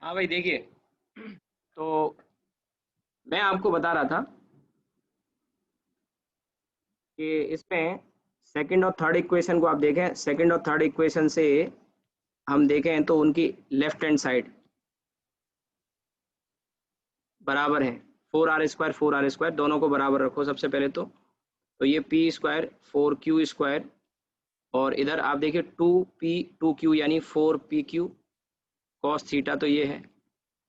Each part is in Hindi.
हाँ भाई देखिए, तो मैं आपको बता रहा था कि इसमें सेकंड और थर्ड इक्वेशन को आप देखें। सेकंड और थर्ड इक्वेशन से हम देखें तो उनकी लेफ्ट हैंड साइड बराबर है। 4r² दोनों को बराबर रखो सबसे पहले तो ये p² 4q², और इधर आप देखिए 2p 2q यानी 4pq cos थीटा, तो ये है।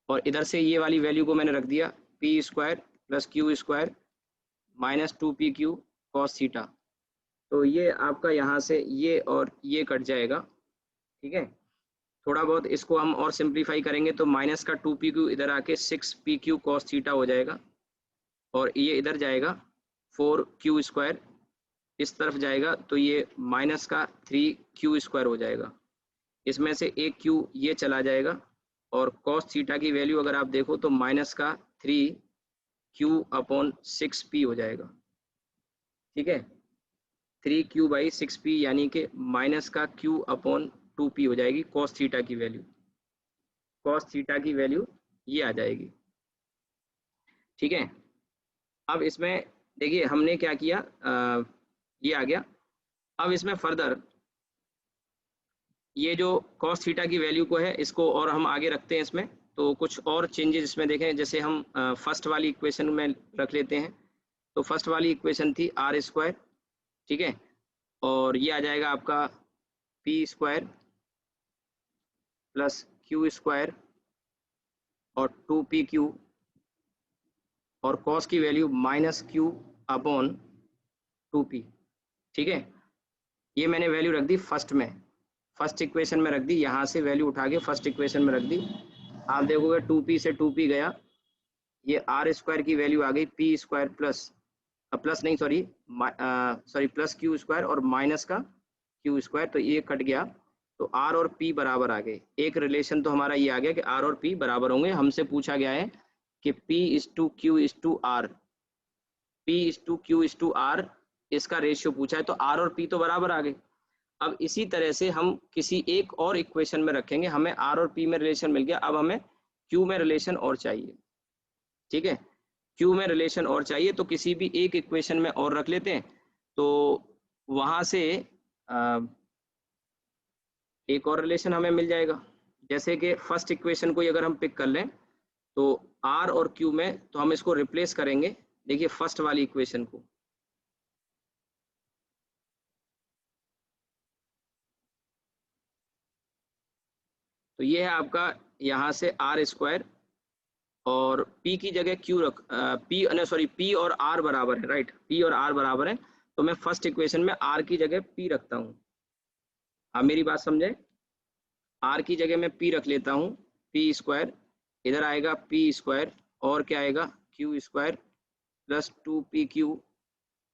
और इधर से ये वाली वैल्यू को मैंने रख दिया p² + q² -2pq cos theta. तो ये आपका यहाँ से ये और ये कट जाएगा, ठीक है। थोड़ा बहुत इसको हम और सिंप्लीफाई करेंगे तो माइनस का 2pq इधर आके 6pq cos थीटा हो जाएगा, और ये इधर जाएगा 4q² इस तरफ जाएगा तो ये माइनस का 3q² हो जाएगा। इसमें से एक q ये चला जाएगा, और cos थीटा की वैल्यू अगर आप देखो तो माइनस का 3q/6p हो जाएगा, ठीक है। 3q/6p यानी कि माइनस का q/2p हो जाएगी cos थीटा की वैल्यू। cos थीटा की वैल्यू ये आ जाएगी, ठीक है। अब इसमें देखिए हमने क्या किया, ये आ गया। अब इसमें फर्दर ये जो cos थीटा की वैल्यू को है इसको और हम आगे रखते हैं इसमें। तो कुछ और चेंजेस इसमें देखें, जैसे हम फर्स्ट वाली इक्वेशन में रख लेते हैं। तो फर्स्ट वाली इक्वेशन थी r², ठीक है। और ये आ जाएगा आपका p² + q² और 2pq, और cos की वैल्यू -q/2p, ठीक है। ये मैंने वैल्यू रख दी फर्स्ट में, फर्स्ट इक्वेशन में रख दी। यहाँ से वैल्यू उठा के फर्स्ट इक्वेशन में रख दी। आप देखोगे 2p से 2p गया, ये r² की वैल्यू आ गई p² प्लस नहीं सॉरी प्लस q² और माइनस का q², तो ये कट गया। तो r और p बराबर आ गए। एक रिलेशन तो हमारा ये आ गया कि r और p बराबर होंगे। हमसे पूछा गया है कि p/q/r, p/q/r इसका रेशियो पूछा है, तो r और p तो बराबर आ गए। अब इसी तरह से हम किसी एक और इक्वेशन में रखेंगे। हमें r और p में रिलेशन मिल गया, अब हमें q में रिलेशन और चाहिए, ठीक है। q में रिलेशन और चाहिए तो किसी भी एक इक्वेशन में और रख लेते हैं। तो वहां से अ, एक और रिलेशन हमें मिल जाएगा। जैसे कि फर्स्ट इक्वेशन को ही अगर हम पिक कर लें तो r और q में, तो हम इसको रिप्लेस करेंगे। देखिए फर्स्ट वाली इक्वेशन को, तो ये है आपका यहाँ से r², और p की जगह q रख p सॉरी p और r बराबर है, राइट। p और r बराबर है, तो मैं फर्स्ट इक्वेशन में r की जगह p रखता हूँ। आप मेरी बात समझे, r की जगह मैं p रख लेता हूँ। p², इधर आएगा p², और क्या आएगा q² +2pq,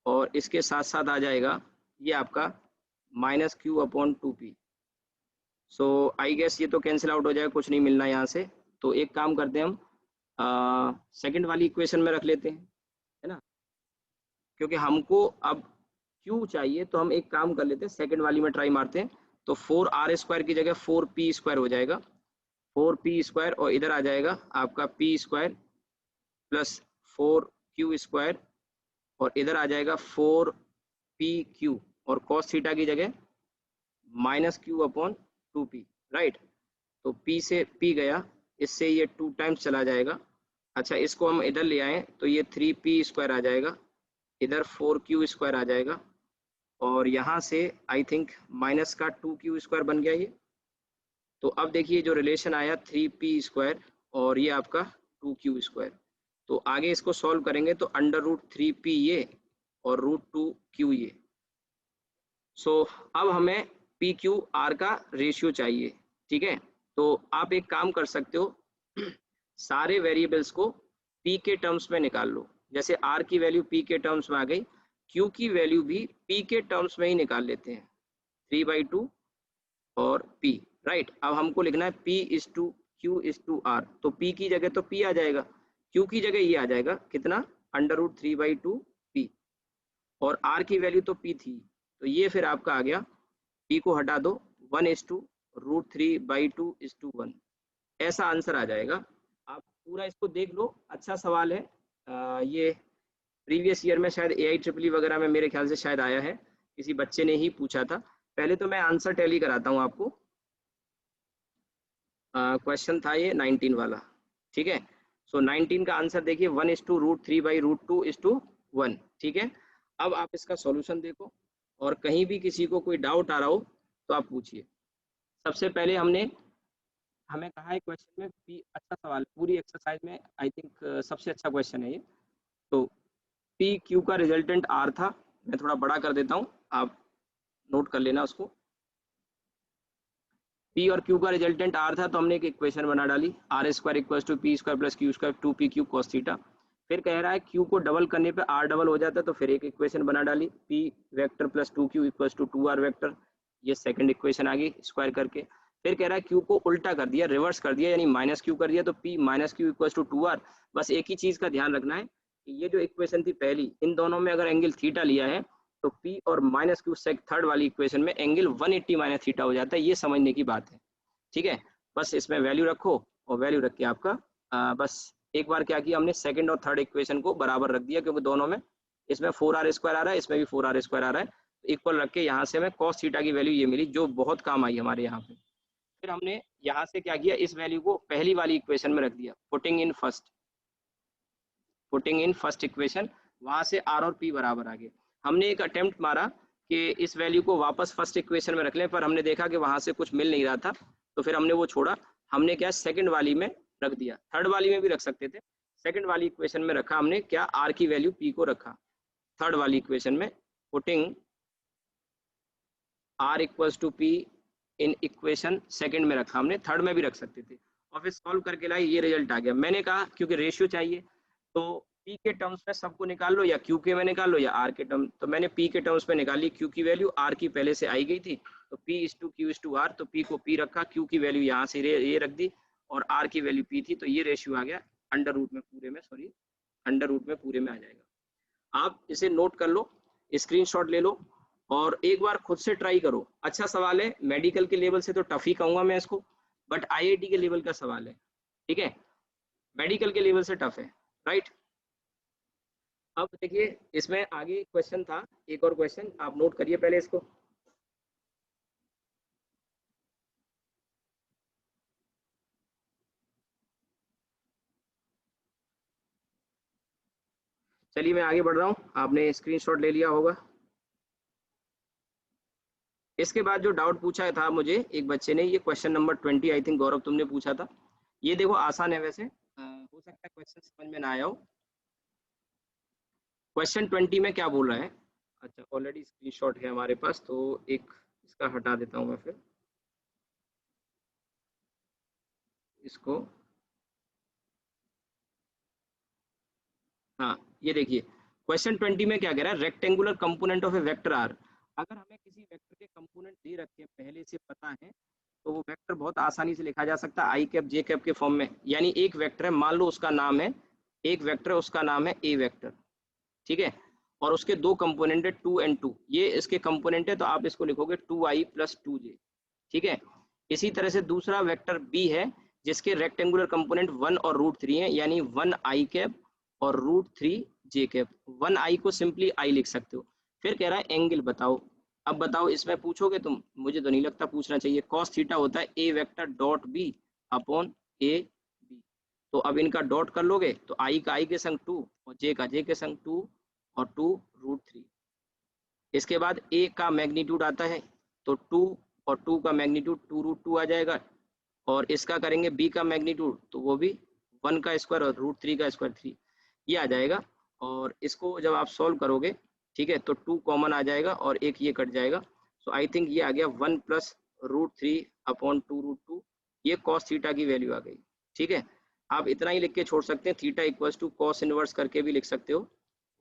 और इसके साथ साथ आ जाएगा ये आपका -q/2p। सो आई गेस ये तो कैंसिल आउट हो जाएगा, कुछ नहीं मिलना यहाँ से। तो एक काम करते हैं हम, सेकंड वाली इक्वेशन में रख लेते हैं, है ना। क्योंकि हमको अब q चाहिए, तो हम एक काम कर लेते हैं, सेकंड वाली में ट्राई मारते हैं। तो 4r² की जगह 4p² हो जाएगा, 4p², और इधर आ जाएगा आपका p² +4q², और इधर आ जाएगा 4pq, और cos थीटा की जगह -q/2p, राइट। तो p से p गया, इससे ये 2 टाइम्स चला जाएगा। अच्छा, इसको हम इधर ले आए तो ये 3p² आ जाएगा, इधर 4q² आ जाएगा, और यहाँ से आई थिंक माइनस का 2q² बन गया ये। तो अब देखिए जो रिलेशन आया 3p² और ये आपका 2q²। तो आगे इसको सॉल्व करेंगे तो √3p ये और √2q ये। सो अब हमें पी क्यू आर का रेशियो चाहिए, ठीक है। तो आप एक काम कर सकते हो, सारे वेरिएबल्स को पी के टर्म्स में निकाल लो। जैसे आर की वैल्यू पी के टर्म्स में आ गई, क्यू की वैल्यू भी पी के टर्म्स में ही निकाल लेते हैं, 3/2 और p, राइट। अब हमको लिखना है p/q/r, तो p की जगह तो p आ जाएगा, q की जगह ये आ जाएगा कितना, √3/2p, और r की वैल्यू तो p थी, तो ये फिर आपका आ गया, p को हटा दो, 1:√3/2:1, ऐसा आंसर आ जाएगा। आप पूरा इसको देख लो, अच्छा सवाल है। ये प्रीवियस ईयर में शायद AIEEE वगैरह में मेरे ख्याल से शायद आया है, किसी बच्चे ने ही पूछा था। पहले तो मैं आंसर टैली कराता हूँ आपको। क्वेश्चन था ये 19 वाला, ठीक है। सो 19 का आंसर देखिए 1:√3/√2:1, ठीक है। अब आप इसका सॉल्यूशन देखो, और कहीं भी किसी को कोई डाउट आ रहा हो तो आप पूछिए। सबसे पहले हमें कहा है क्वेश्चन में पी, अच्छा सवाल पूरी एक्सरसाइज में आई थिंक सबसे अच्छा क्वेश्चन है ये। तो पी क्यू का रिजल्टेंट आर था, मैं थोड़ा बड़ा कर देता हूँ, आप नोट कर लेना उसको। पी और क्यू का रिजल्टेंट आर था, तो हमने एक इक्वेशन बना डाली, r² = p² + q² 2pq cos θ। फिर कह रहा है क्यू को डबल करने पे आर डबल हो जाता है, तो फिर एक इक्वेशन बना डाली, p vector + 2q = 2r vector. ये सेकंड इक्वेशन आ गई स्क्वायर करके। फिर कह रहा है क्यू को उल्टा कर दिया, रिवर्स कर दिया, यानी -q कर दिया, तो p - q = 2r। बस एक ही चीज का ध्यान रखना है कि ये जो इक्वेशन थी पहली, इन दोनों में अगर एंगल थीटा लिया है तो p और -q थर्ड वाली इक्वेशन में एंगल 180 - थीटा हो जाता है। ये समझने की बात है, ठीक है। बस इसमें वैल्यू रखो, और वैल्यू रख के आपका बस एक बार क्या किया हमने, सेकंड और थर्ड इक्वेशन को बराबर रख दिया, क्योंकि दोनों में, इसमें 4r² आ रहा है, इसमें भी 4r² आ रहा है, तो इक्वल रख के यहाँ से हमें cos थीटा की वैल्यू ये मिली, जो बहुत काम आई हमारे यहाँ पे। फिर हमने यहाँ से क्या किया, इस वैल्यू को पहली वाली इक्वेशन में रख दिया, पुटिंग इन फर्स्ट इक्वेशन। वहां से आर और पी बराबर आ गए। हमने एक अटेम्प्ट मारा कि इस वैल्यू को वापस फर्स्ट इक्वेशन में रख लें, पर हमने देखा कि वहां से कुछ मिल नहीं रहा था, तो फिर हमने वो छोड़ा। हमने क्या सेकंड वाली में रख दिया, थर्ड वाली में भी रख सकते थे, सेकंड वाली इक्वेशन में रखा हमने क्या, आर की वैल्यू पी को रखा थर्ड वाली इक्वेशन में। Putting R equals to P in equation second में रखा हमने, थर्ड में भी रख सकते थे, और फिर सॉल्व करके लाई, ये रिजल्ट आ गया। मैंने कहा क्योंकि रेशियो चाहिए, तो पी के टर्म्स में सबको निकाल लो, या क्यू के में निकाल लो, या आर के टर्म, तो मैंने पी के टर्म्स में निकाली, क्यू की वैल्यू आर की पहले से आई गई थी, तो P/Q/R, तो पी को पी रखा, क्यू की वैल्यू यहाँ से ये रख दी, और आर की वैल्यू पी थी, तो ये रेशियो आ गया अंडर रूट में पूरे में आ जाएगा। आप इसे नोट कर लो, स्क्रीनशॉट ले लो, और एक बार खुद से ट्राई करो। अच्छा सवाल है, मेडिकल के लेवल से तो टफ ही कहूंगा मैं इसको, बट IIT के लेवल का सवाल है, ठीक है। मेडिकल के लेवल से टफ है, राइट। अब देखिए इसमें आगे क्वेश्चन था, एक और क्वेश्चन आप नोट करिए पहले इसको। चलिए मैं आगे बढ़ रहा हूँ, आपने स्क्रीनशॉट ले लिया होगा। इसके बाद जो डाउट पूछा था मुझे एक बच्चे ने, ये क्वेश्चन नंबर 20 आई थिंक गौरव तुमने पूछा था। ये देखो आसान है वैसे, हो सकता है क्वेश्चन समझ में ना आया हो। क्वेश्चन 20 में क्या बोल रहा है, अच्छा ऑलरेडी स्क्रीनशॉट है हमारे पास, तो एक इसका हटा देता हूँ मैं फिर इसको। हाँ ये देखिए क्वेश्चन 20 में क्या कह रहा है, rectangular component of A vector R. अगर हमें किसी वेक्टर के कंपोनेंट दे रखे हैं पहले से पता है, तो वो वेक्टर बहुत आसानी से लिखा जा सकता है I कैप J कैप के फॉर्म में। यानी एक वेक्टर है, मान लो उसका नाम है, एक वेक्टर है उसका नाम है ए वेक्टर, ठीक है, और उसके दो कंपोनेंट है 2 और 2, ये इसके कंपोनेंट है, तो आप इसको लिखोगे 2i + 2j, ठीक है। इसी तरह से दूसरा वेक्टर बी है, जिसके रेक्टेंगुलर कंपोनेंट 1 और √3 है, यानी 1i कैप और √3j कैप। 1i को सिंपली i लिख सकते हो। फिर कह रहा है एंगल बताओ। अब बताओ इसमें पूछोगे तुम, मुझे तो नहीं लगता पूछना चाहिए, cos थीटा होता है A vector dot B upon A B. तो अब इनका डॉट कर लोगे, तो i का i के संग 2 और j का j के संग 2 और 2√3। इसके बाद a का मैग्नीट्यूड आता है, तो 2 और 2 का मैग्नीट्यूड 2√2 आ जाएगा, और इसका करेंगे b का मैग्नीट्यूड, तो वो भी 1 का स्क्वायर और √3 का स्क्वायर 3, ये आ जाएगा। और इसको जब आप सॉल्व करोगे, ठीक है, तो 2 कॉमन आ जाएगा और एक ये कट जाएगा। सो आई थिंक ये आ गया 1 + √3 अपॉन 2√2, ये cos थीटा की वैल्यू आ गई, ठीक है। आप इतना ही लिख के छोड़ सकते हैं, theta equals to cos inverse करके भी लिख सकते हो,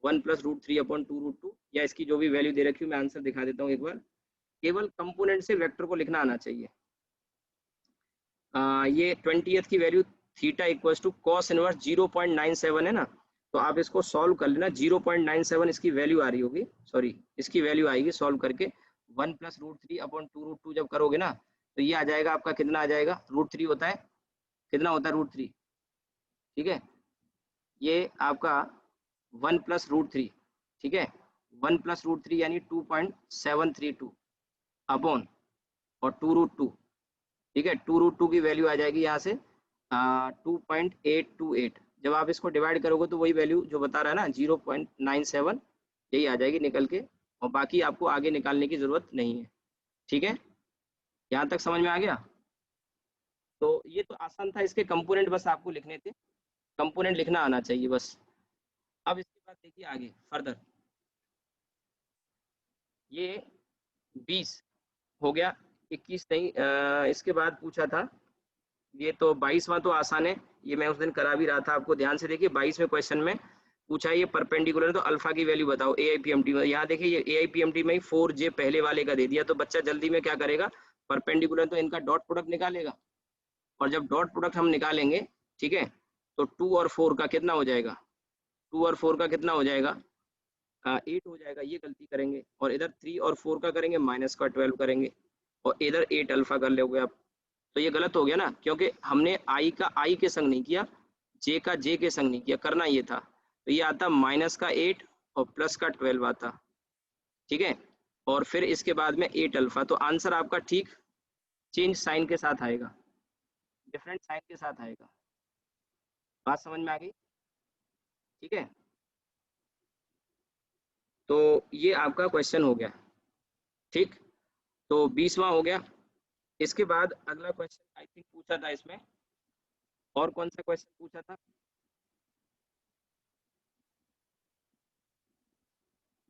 1 + √3 अपॉन 2√2, या इसकी जो भी वैल्यू दे रखी हूँ मैं आंसर दिखा देता हूँ एक बार। केवल कंपोनेंट से वेक्टर को लिखना आना चाहिए। ये 20th की value theta equals to cos inverse 0.97 है ना, तो आप इसको सॉल्व कर लेना, 0.97 इसकी वैल्यू आ रही होगी, सॉरी इसकी वैल्यू आएगी सॉल्व करके 1 + √3 अपॉन 2√2 जब करोगे ना, तो ये आ जाएगा आपका, कितना आ जाएगा, √3 होता है कितना होता है √3, ठीक है। ये आपका 1 + √3, ठीक है, 1 + √3 यानी 2.732 अपॉन और 2√2, ठीक है, 2√2 की वैल्यू आ जाएगी यहाँ से 2.828। जब आप इसको डिवाइड करोगे तो वही वैल्यू जो बता रहा है ना 0.97 यही आ जाएगी निकल के, और बाकी आपको आगे निकालने की जरूरत नहीं है, ठीक है। यहाँ तक समझ में आ गया? तो ये तो आसान था, इसके कंपोनेंट बस आपको लिखने थे, कंपोनेंट लिखना आना चाहिए बस। अब इसके बाद देखिए आगे फर्दर, ये 20 हो गया, 21 नहीं, इसके बाद पूछा था ये तो 22वां तो आसान है, ये मैं उस दिन करा भी रहा था आपको, ध्यान से देखिए 22वें क्वेश्चन में पूछा है ये परपेंडिकुलर, तो अल्फा की वैल्यू बताओ AIPMT में। यहाँ देखिए ये AIPMT में ही 4J पहले वाले का दे दिया, तो बच्चा जल्दी में क्या करेगा, परपेंडिकुलर तो इनका डॉट प्रोडक्ट निकालेगा, और जब डॉट प्रोडक्ट हम निकालेंगे, ठीक है, तो 2 और 4 का कितना हो जाएगा, 2 और 4 का कितना हो जाएगा, 8 हो जाएगा, ये गलती करेंगे, और इधर 3 और 4 का करेंगे माइनस का 12 करेंगे, और इधर 8 अल्फा कर लोगे आप, तो ये गलत हो गया ना, क्योंकि हमने आई का आई के संग नहीं किया, जे का जे के संग नहीं किया, करना ये था, तो ये आता माइनस का 8 और प्लस का 12 आता, ठीक है, और फिर इसके बाद में 8 अल्फा, तो आंसर आपका ठीक चेंज साइन के साथ आएगा, डिफरेंट साइन के साथ आएगा। बात समझ में आ गई? ठीक है, तो ये आपका क्वेश्चन हो गया, ठीक, तो 20वां हो गया। इसके बाद अगला क्वेश्चन आई थिंक पूछा था इसमें, और कौन सा क्वेश्चन पूछा था,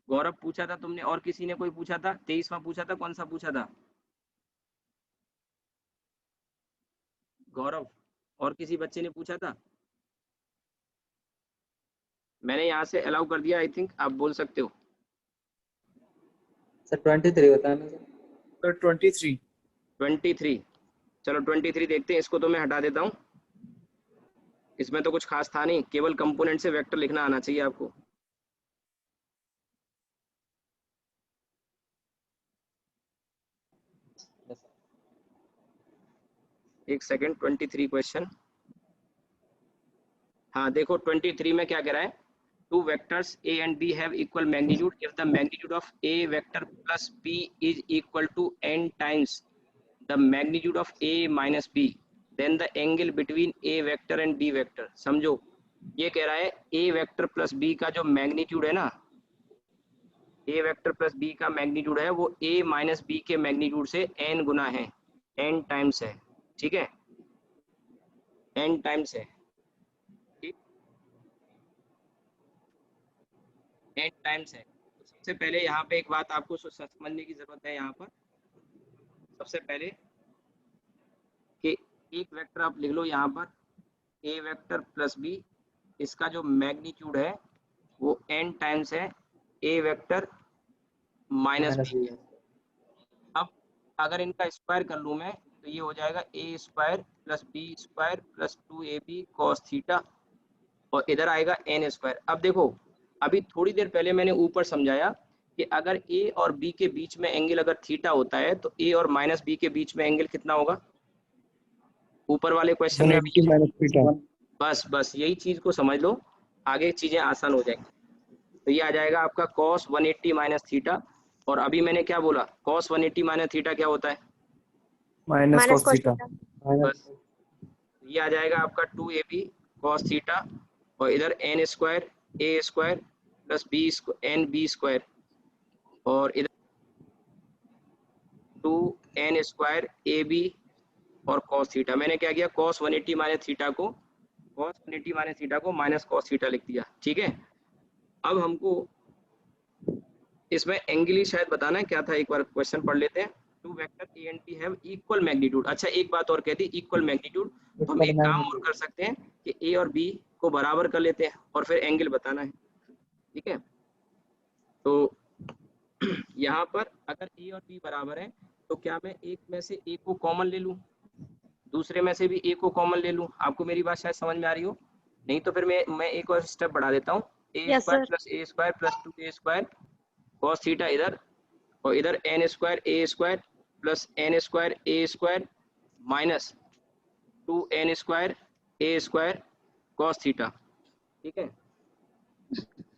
गौरव पूछा था तुमने, और किसी ने कोई पूछा था, 23वां पूछा था, कौन सा पूछा था गौरव, और किसी बच्चे ने पूछा था? मैंने यहाँ से अलाउ कर दिया, आई थिंक आप बोल सकते हो। सर 23 बताना सर। 23। 23, चलो 23 देखते हैं, इसको तो मैं हटा देता हूँ, इसमें तो कुछ खास था नहीं, केवल कंपोनेंट से वेक्टर लिखना आना चाहिए आपको। एक सेकेंड, 23 क्वेश्चन, हाँ देखो 23 में क्या कह रहा है, two vectors a and b have equal magnitude if the magnitude of a vector plus b is equal to n times the magnitude of a minus b, then the angle between a vector and b vector। समझो, ये कह रहा है a वेक्टर प्लस b का जो मैग्नीट्यूड है ना, a वेक्टर प्लस b का मैग्नीट्यूड है वो a माइनस b के मैग्नीट्यूड से n गुना है, n टाइम्स है, ठीक है, n टाइम्स है, n टाइम्स है। तो सबसे पहले यहाँ पे एक बात आपको समझने की जरूरत है, यहाँ पर सबसे पहले कि एक वेक्टर आप लिख लो यहाँ पर a वेक्टर प्लस b, इसका जो मैग्नीट्यूड है वो n टाइम्स है a वेक्टर माइनस b। अब अगर इनका स्क्वायर कर लूँ मैं तो ये हो जाएगा a square plus b square plus 2ab cos theta, और इधर आएगा n स्क्वायर। अब देखो, अभी थोड़ी देर पहले मैंने ऊपर समझाया कि अगर a और b के बीच में एंगल अगर थीटा होता है तो a और माइनस b के बीच में एंगल कितना होगा, ऊपर वाले क्वेश्चन में। 180 माइनस थीटा। बस यही चीज को समझ लो, आगे चीजें आसान हो जाएंगी। तो ये आ जाएगा आपका cos 180 माइनस थीटा, और अभी मैंने क्या बोला, cos 180 माइनस थीटा क्या होता है, माइनस cos थीटा। बस ये आ जाएगा आपका 2ab cos थीटा, और इधर n square a square plus b n b square, और इधर 2n स्क्वायर ab और cos थीटा। मैंने क्या किया, cos 180 माइनस थीटा को माइनस cos थीटा लिख दिया, ठीक है। अब हमको इसमें एंगल ही शायद बताना है, क्या था एक बार क्वेश्चन पढ़ लेते हैं। Two vector A and B have equal magnitude, अच्छा एक बात और कहती, इक्वल मैग्नीट्यूड, तो हम एक काम और कर सकते हैं कि ए और बी को बराबर कर लेते हैं और फिर एंगल बताना है, ठीक है। तो यहाँ पर अगर ए और बी बराबर है तो क्या मैं एक में से एक को कॉमन ले लूँ, दूसरे में से भी एक को कॉमन ले लूँ? आपको मेरी बात शायद समझ में आ रही हो, नहीं तो फिर मैं एक और स्टेप बढ़ा देता हूँ, A square plus A square plus 2a square cos theta इधर, और इधर n square a square plus n square a square minus 2n square a square cos theta. ठीक है,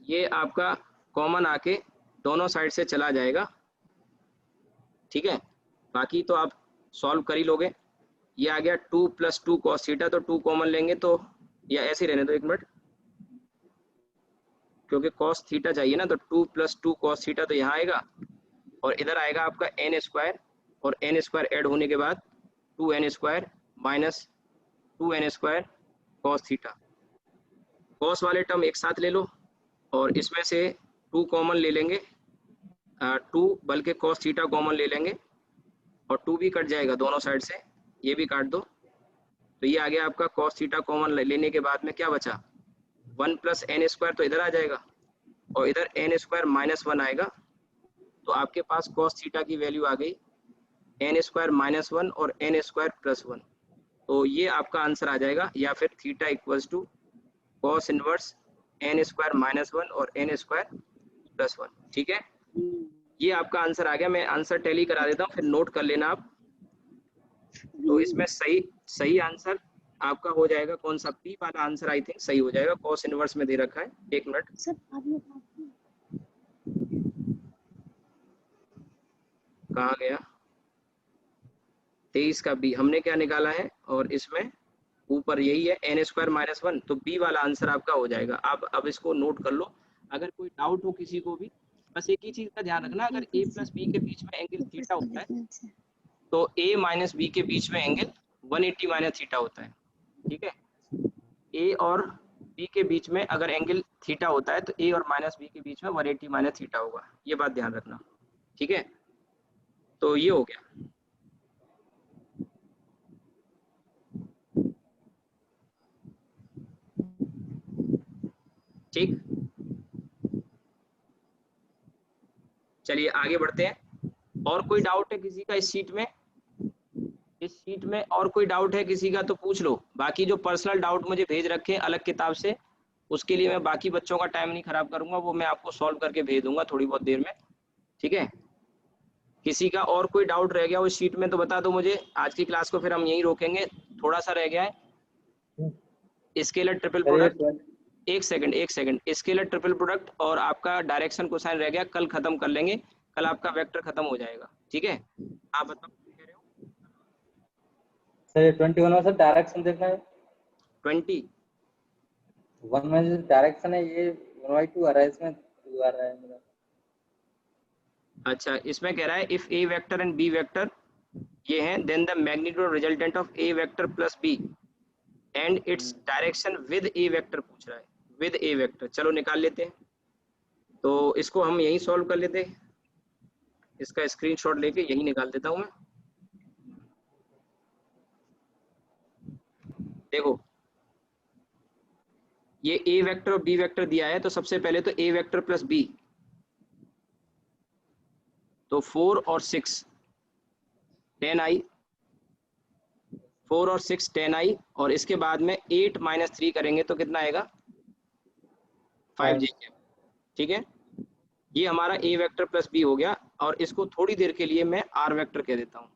ये आपका कॉमन आके दोनों साइड से चला जाएगा। ठीक है, बाकी तो आप सॉल्व कर ही लोगे। ये आ गया 2 + 2 cos थीटा, तो 2 कॉमन लेंगे तो, या ऐसे ही रहने दो 1 मिनट, क्योंकि cos थीटा चाहिए ना, तो 2 + 2 cos थीटा तो यहाँ आएगा, और इधर आएगा आपका n स्क्वायर, और n स्क्वायर ऐड होने के बाद 2n square minus 2n square cos theta. cos वाले टर्म एक साथ ले लो, और इसमें से 2 कॉमन ले लेंगे, 2 बल्कि cos थीटा कॉमन ले लेंगे, और 2 भी कट जाएगा दोनों साइड से, ये भी काट दो, तो ये आ गया आपका cos थीटा कॉमन लेने के बाद में क्या बचा, 1 + n स्क्वायर तो इधर आ जाएगा, और इधर n स्क्वायर -1 आएगा, तो आपके पास cos थीटा की वैल्यू आ गई n स्क्वायर -1 और n स्क्वायर +1, तो ये आपका आंसर आ जाएगा, या फिर theta equals to cos inverse n square -1 और n स्क्वायर +1। ठीक है, ये आपका आंसर आ गया। मैं आंसर टैली करा देता हूँ, फिर नोट कर लेना आप। तो इसमें सही आंसर आपका हो जाएगा कौन सा, पी वाला आंसर आई थिंक सही हो जाएगा, cos इनवर्स में दे रखा है। 1 मिनट, कहाँ गया, 23 का बी हमने क्या निकाला है, और इसमें ऊपर यही है n स्क्वायर -1, तो बी वाला आंसर आपका हो जाएगा। आप अब इसको नोट कर लो, अगर कोई डाउट हो किसी को भी, बस एक ही चीज का ध्यान रखना, अगर a + b के बीच में एंगल थीटा होता है, तो a - b के बीच में एंगल 180 - थीटा होता है। ठीक है, a और b के बीच में अगर एंगल थीटा होता है, तो a और -b के बीच में 180 - थीटा होगा, ये बात ध्यान रखना। ठीक है, तो ये हो गया। ठीक, चलिए आगे बढ़ते हैं। और कोई डाउट है किसी का इस शीट में? इस शीट में और कोई डाउट है किसी का तो पूछ लो, बाकी जो पर्सनल डाउट मुझे भेज रखे हैं अलग किताब से, उसके लिए मैं बाकी बच्चों का टाइम नहीं खराब करूंगा, वो मैं आपको सॉल्व करके भेज दूंगा थोड़ी बहुत देर में। ठीक है, किसी का और कोई डाउट रह गया उस शीट में तो बता दो मुझे। आज की क्लास को फिर हम यहीं रोकेंगे, थोड़ा सा रह गया है स्केलर ट्रिपल प्रोडक्ट। एक सेकंड, स्केलर ट्रिपल प्रोडक्ट और आपका डायरेक्शन कोसाइन रह गया, कल खत्म कर लेंगे, कल आपका वेक्टर खत्म हो जाएगा। ठीक है, आप बताओ कह रहे हो सर। ये 21 में सर डायरेक्शन देखना है, 21 में जो डायरेक्शन है ये 1/2 आ रहा है, इसमें 2 आ रहा है मेरा। अच्छा, इसमें कह रहा है if A vector and B vector ये हैं, then the magnitude resultant of A vector plus B and its direction with A vector पूछ रहा है, विद ए वेक्टर। चलो निकाल लेते हैं, तो इसको हम यहीं सॉल्व कर लेते हैं, इसका स्क्रीनशॉट लेके यहीं निकाल देता हूं मैं। देखो ये ए वेक्टर और बी वेक्टर दिया है, तो सबसे पहले तो ए वेक्टर प्लस बी, तो 4 और 6 10i, 4 और 6 10i, और इसके बाद में 8 - 3 करेंगे तो कितना आएगा 5j। ठीक है, ये हमारा ए वेक्टर प्लस बी हो गया, और इसको थोड़ी देर के लिए मैं आर वेक्टर कह देता हूँ,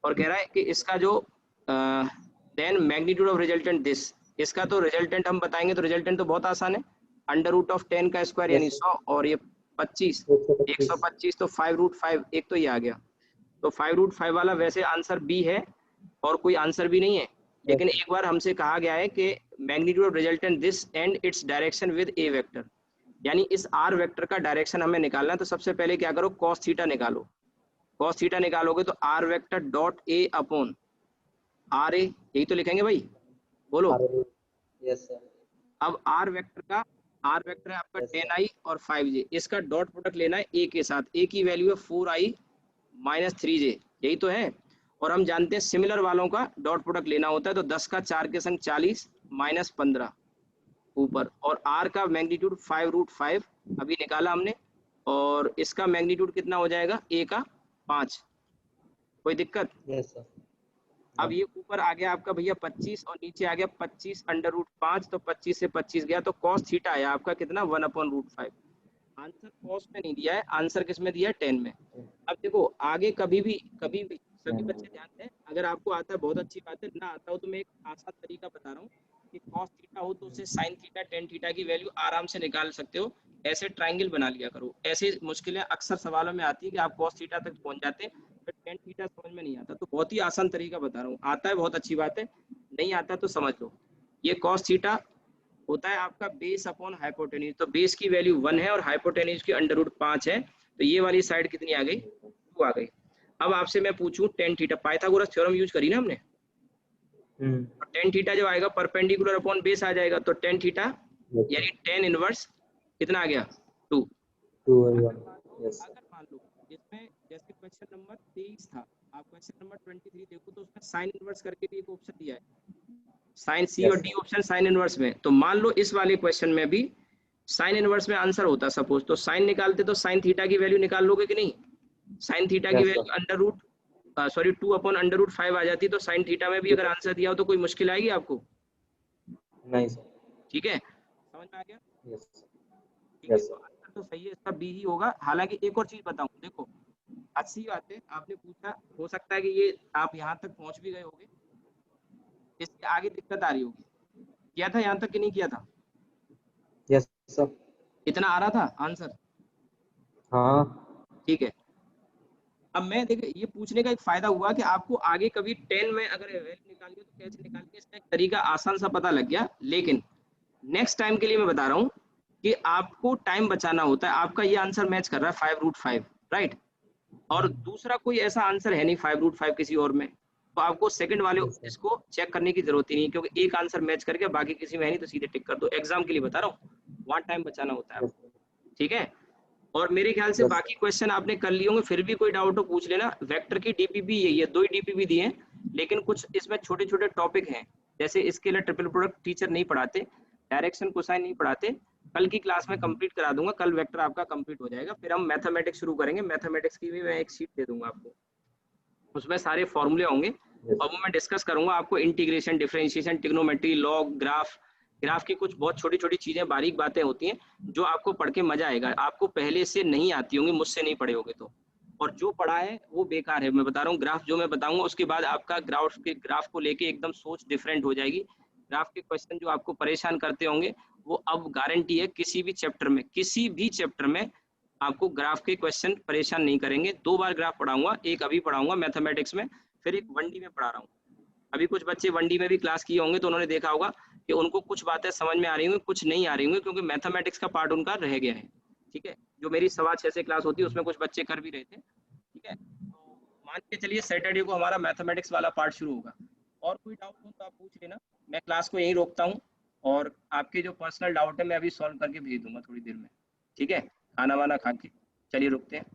और कह रहा है कि इसका जो then magnitude of resultant this, इसका तो रिजल्टेंट हम बताएंगे, तो रिजल्टेंट तो बहुत आसान है, √10 का स्क्वायर यानी 100, और ये 25 125, तो 5√5, एक तो ये आ गया, तो 5√5 वाला वैसे आंसर बी है, और कोई आंसर भी नहीं है, लेकिन एक बार हमसे कहा गया है कि magnitude of resultant this and its direction with A vector, यानी इस आर वेक्टर का डायरेक्शन हमें निकालना है। तो सबसे पहले क्या करो, cos थीटा निकालो, cos थीटा निकालोगे तो R vector dot A upon R A, यही तो लिखेंगे भाई, बोलो। Yes sir. अब आर वेक्टर है आपका 10i और 5j, इसका डॉट प्रोडक्ट लेना है ए के साथ, ए की वैल्यू है 4i - 3j, यही तो है, और हम जानते हैं सिमिलर वालों का डॉट प्रोडक्ट लेना होता है, तो 10 का 4 के संग 40 - 15 ऊपर, और r का मैग्नीट्यूड 5√5 अभी निकाला हमने, और इसका मैग्नीट्यूड कितना हो जाएगा a का 5, कोई दिक्कत? Yes sir. अब ये ऊपर आ गया आपका भैया 25, और नीचे आ गया 25 √5, तो 25 से 25 गया, तो cos थीटा आया आपका कितना 1/√5। आंसर cos में नहीं दिया है, आंसर किस में दिया है 10 में। अब देखो आगे कभी भी सभी बच्चे ध्यान दें, अगर आपको आता है बहुत अच्छी बात है, ना आता हो तो मैं एक आसान तरीका बता रहा हूँ कि cos थीटा हो तो उसे sin थीटा tan थीटा की वैल्यू आराम से निकाल सकते हो। ऐसे ट्रायंगल बना लिया करो। ऐसी मुश्किलें अक्सर सवालों में आती है कि आप cos थीटा तक पहुंच जाते हैं फिर tan थीटा समझ में नहीं आता। तो बहुत ही आसान तरीका बता रहा हूँ। आता है बहुत अच्छी बात है, नहीं आता तो समझ लो। ये cos थीटा होता है आपका बेस अपॉन हाइपोटेन्यूज। तो बेस की वैल्यू 1 है और हाइपोटेन्यूज की अंडर रूट 5 है। तो ये वाली साइड कितनी आ गई? 2 आ गई। अब आपसे मैं पूछूं tan theta, Pythagoras theorem use करी ना हमने, और tan थीटा जब आएगा परपेंडिकुलर अपॉन बेस आ जाएगा। तो tan थीटा यानी tan इनवर्स कितना आ गया? 2। अगर मान लो इसमें जैसे क्वेश्चन नंबर 23 था, आप क्वेश्चन नंबर 23 देखो तो उसमें साइन इनवर्स करके भी एक ऑप्शन दिया है, साइन सी और डी ऑप्शन साइन इनवर्स में। तो मान लो इस वाले क्वेश्चन में भी साइन इनवर्स में आंसर होता सपोज, तो साइन निकालते तो साइन थीटा की वैल्यू निकाल लोगे कि नहीं? साइन थीटा की value under root 2 upon under root 5 आ जाती। तो साइन थीटा में भी अगर आंसर दिया हो तो कोई मुश्किल आएगी आपको? नहीं सर। ठीक है, समझ में आ गया? यस ठीक है, तो आंसर तो सही है, इसका बी ही होगा। हालांकि एक और चीज बताऊं, देखो अच्छी बात है आपने पूछा, हो सकता है कि ये आप यहाँ तक पहुंच भी गए होगे, इसके आगे दिक्कत आ रही होगी। किया था यहाँ तक कि नहीं किया था? Yes sir. इतना आ रहा था आंसर? हाँ ठीक है। अब मैं देखिए ये पूछने का एक फायदा हुआ कि आपको आगे कभी 10 में अगर वैल्यू निकालनी हो तो कैसे निकालनी है, इसका एक तरीका आसान सा पता लग गया। लेकिन नेक्स्ट टाइम के लिए मैं बता रहा हूँ कि आपको टाइम बचाना होता है। आपका ये आंसर मैच कर रहा है 5√5, राइट? और दूसरा कोई ऐसा आंसर है नहीं 5√5 किसी और में, तो आपको सेकंड वाले इसको चेक करने की जरूरत ही नहीं, क्योंकि एक आंसर मैच करके बाकी किसी में है नहीं तो सीधे टिक कर दो। एग्जाम के लिए बता रहा हूँ, वहाँ टाइम बचाना होता है आपको। ठीक है, और मेरे ख्याल से बाकी क्वेश्चन आपने कर लिए होंगे, फिर भी कोई डाउट हो पूछ लेना। वेक्टर की डीपीपी यही है, 2 ही डीपीपी दिए हैं, लेकिन कुछ इसमें छोटे छोटे टॉपिक हैं, जैसे स्केलर ट्रिपल प्रोडक्ट टीचर नहीं पढ़ाते, डायरेक्शन कोसाइन नहीं पढ़ाते। कल की क्लास में कंप्लीट करा दूंगा, कल वेक्टर आपका कंप्लीट हो जाएगा। फिर हम मैथमेटिक्स शुरू करेंगे। मैथमेटिक्स की भी मैं एक शीट दे दूंगा आपको, उसमें सारे फॉर्मूले होंगे और वो मैं डिस्कस करूंगा आपको। Integration, differentiation, trigonometry, log, graph, graph की कुछ बहुत छोटी छोटी चीजें, बारीक बातें होती हैं जो आपको पढ़ के मजा आएगा। आपको पहले से नहीं आती होंगी, मुझसे नहीं पढ़े होगे तो, और जो पढ़ा है वो बेकार है। मैं बता रहा हूँ, ग्राफ जो मैं बताऊंगा उसके बाद आपका ग्राफ को लेके एकदम सोच डिफरेंट हो जाएगी। ग्राफ के क्वेश्चन जो आपको परेशान करते होंगे वो अब गारंटी है किसी भी चैप्टर में, किसी भी चैप्टर में आपको ग्राफ के क्वेश्चन परेशान नहीं करेंगे। 2 बार ग्राफ पढ़ाऊंगा, एक अभी पढ़ाऊंगा मैथमेटिक्स में, फिर एक 1D में पढ़ा रहा हूँ। अभी कुछ बच्चे 1D में भी क्लास किए होंगे तो उन्होंने देखा होगा कि उनको कुछ बातें समझ में आ रही होंगी, कुछ नहीं आ रही होंगी, क्योंकि मैथमेटिक्स का पार्ट उनका रह गया है। ठीक है, जो मेरी 6:15 से क्लास होती है उसमें कुछ बच्चे कर भी रहे थे। ठीक है, तो मान के चलिए सैटरडे को हमारा मैथमेटिक्स वाला पार्ट शुरू होगा। और कोई डाउट हो तो आप पूछ लेना, मैं क्लास को यहीं रोकता हूँ, और आपके जो पर्सनल डाउट है मैं अभी सॉल्व करके भेज दूंगा थोड़ी देर में। ठीक है, खाना वाना खा के चलिए रुकते हैं।